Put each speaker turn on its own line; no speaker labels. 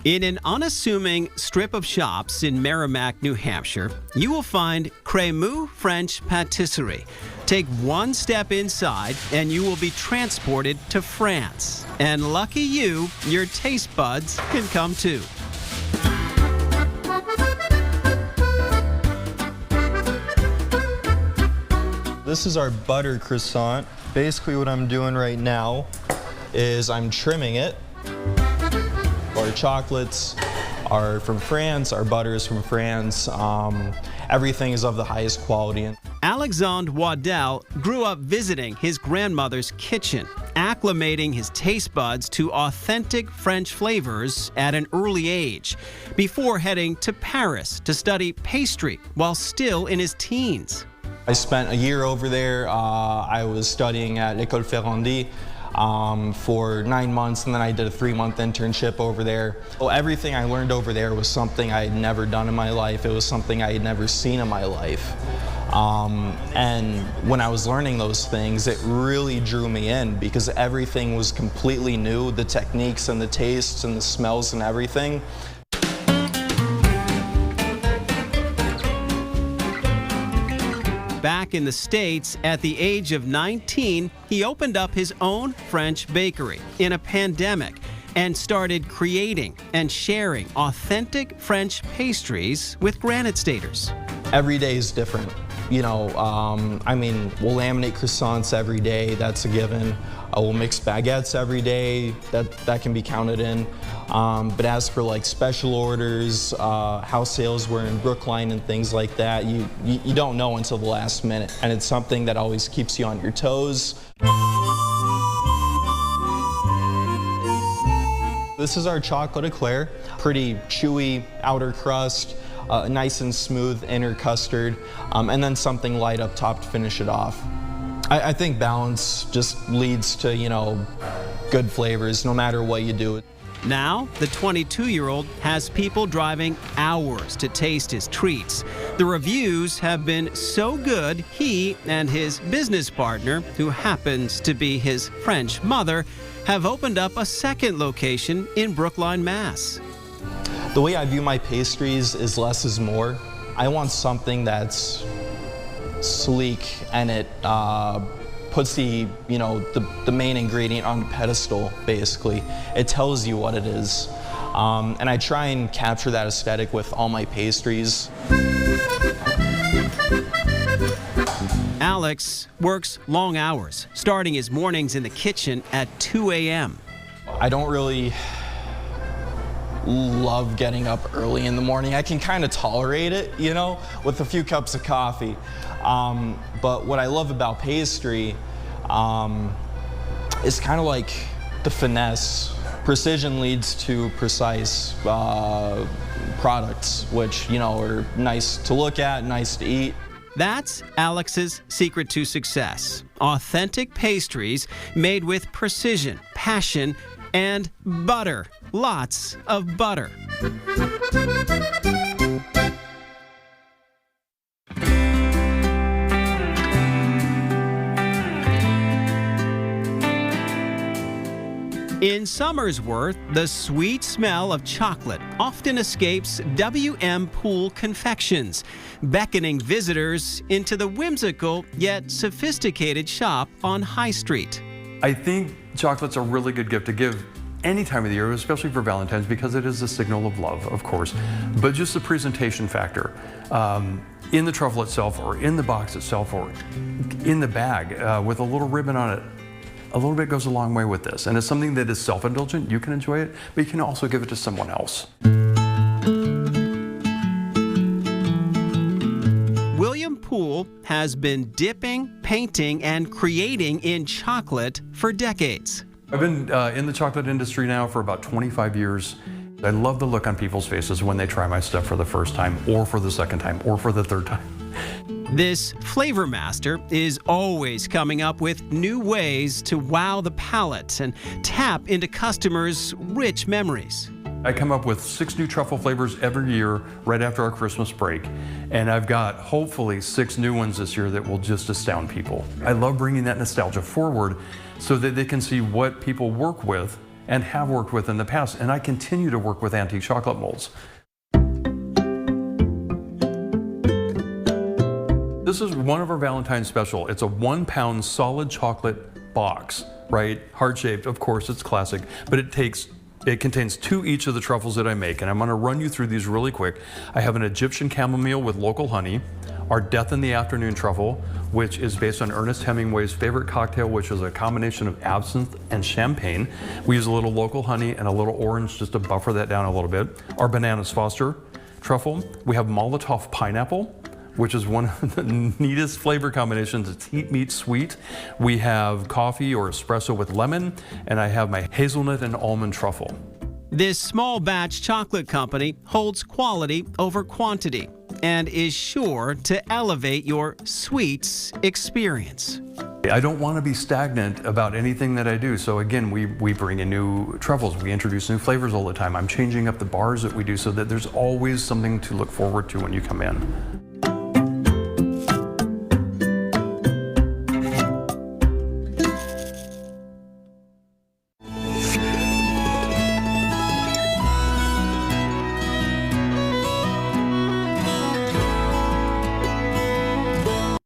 In an unassuming strip of shops in Merrimack, New Hampshire, you will find Crémeux French Patisserie. Take one step inside and you will be transported to France. And lucky you, your taste buds can come too.
This is our butter croissant. Basically what I'm doing right now is I'm trimming it. Our chocolates are from France, our butter is from France. Everything is of the highest quality.
Alexandre Waddell grew up visiting his grandmother's kitchen, acclimating his taste buds to authentic French flavors at an early age, before heading to Paris to study pastry while still in his teens.
I spent a year over there. I was studying at L'École Ferrandi for 9 months, and then I did a 3-month internship over there. Well, everything I learned over there was something I had never done in my life. It was something I had never seen in my life. And when I was learning those things, it really drew me in because everything was completely new, the techniques and the tastes and the smells and everything.
Back in the States, at the age of 19, he opened up his own French bakery in a pandemic and started creating and sharing authentic French pastries with Granite Staters.
Every day is different. You know, I mean, we'll laminate croissants every day, that's a given. We'll mix baguettes every day, that can be counted in. But as for like special orders, how sales were in Brookline and things like that, you don't know until the last minute. And it's something that always keeps you on your toes. This is our chocolate eclair, pretty chewy outer crust. Nice and smooth inner custard, and then something light up top to finish it off. I think balance just leads to, you know, good flavors no matter what you do.
Now, the 22-year-old has people driving hours to taste his treats. The reviews have been so good, he and his business partner, who happens to be his French mother, have opened up a second location in Brookline, Mass.
The way I view my pastries is less is more. I want something that's sleek and it puts the main ingredient on the pedestal, basically. It tells you what it is. And I try and capture that aesthetic with all my pastries.
Alex works long hours, starting his mornings in the kitchen at 2 a.m.
I don't really love getting up early in the morning. I can kind of tolerate it, you know, with a few cups of coffee. But what I love about pastry is kind of like the finesse. Precision leads to precise products, which, you know, are nice to look at, nice to eat.
That's Alex's secret to success. Authentic pastries made with precision, passion, and butter. Lots of butter. In Somersworth, the sweet smell of chocolate often escapes W.M. Poole Confections, beckoning visitors into the whimsical yet sophisticated shop on High Street.
I think chocolate's a really good gift to give any time of the year, especially for Valentine's, because it is a signal of love, of course. But just the presentation factor, in the truffle itself, or in the box itself, or in the bag with a little ribbon on it, a little bit goes a long way with this. And it's something that is self-indulgent. You can enjoy it, but you can also give it to someone else.
William Poole has been dipping, painting, and creating in chocolate for decades.
I've been in the chocolate industry now for about 25 years. I love the look on people's faces when they try my stuff for the first time, or for the second time, or for the third time.
This flavor master is always coming up with new ways to wow the palate and tap into customers' rich memories.
I come up with 6 new truffle flavors every year right after our Christmas break. And I've got hopefully 6 new ones this year that will just astound people. I love bringing that nostalgia forward so that they can see what people work with and have worked with in the past, and I continue to work with antique chocolate molds. This is one of our Valentine's special. It's a 1 pound solid chocolate box, right? Heart-shaped, of course, it's classic, but it contains 2 each of the truffles that I make, and I'm gonna run you through these really quick. I have an Egyptian chamomile with local honey, our Death in the Afternoon truffle, which is based on Ernest Hemingway's favorite cocktail, which is a combination of absinthe and champagne. We use a little local honey and a little orange just to buffer that down a little bit. Our Bananas Foster truffle. We have Molotov pineapple, which is one of the neatest flavor combinations. It's heat meets sweet. We have coffee or espresso with lemon, and I have my hazelnut and almond truffle.
This small batch chocolate company holds quality over quantity and is sure to elevate your sweets experience.
I don't want to be stagnant about anything that I do. So again, we bring in new truffles. We introduce new flavors all the time. I'm changing up the bars that we do so that there's always something to look forward to when you come in.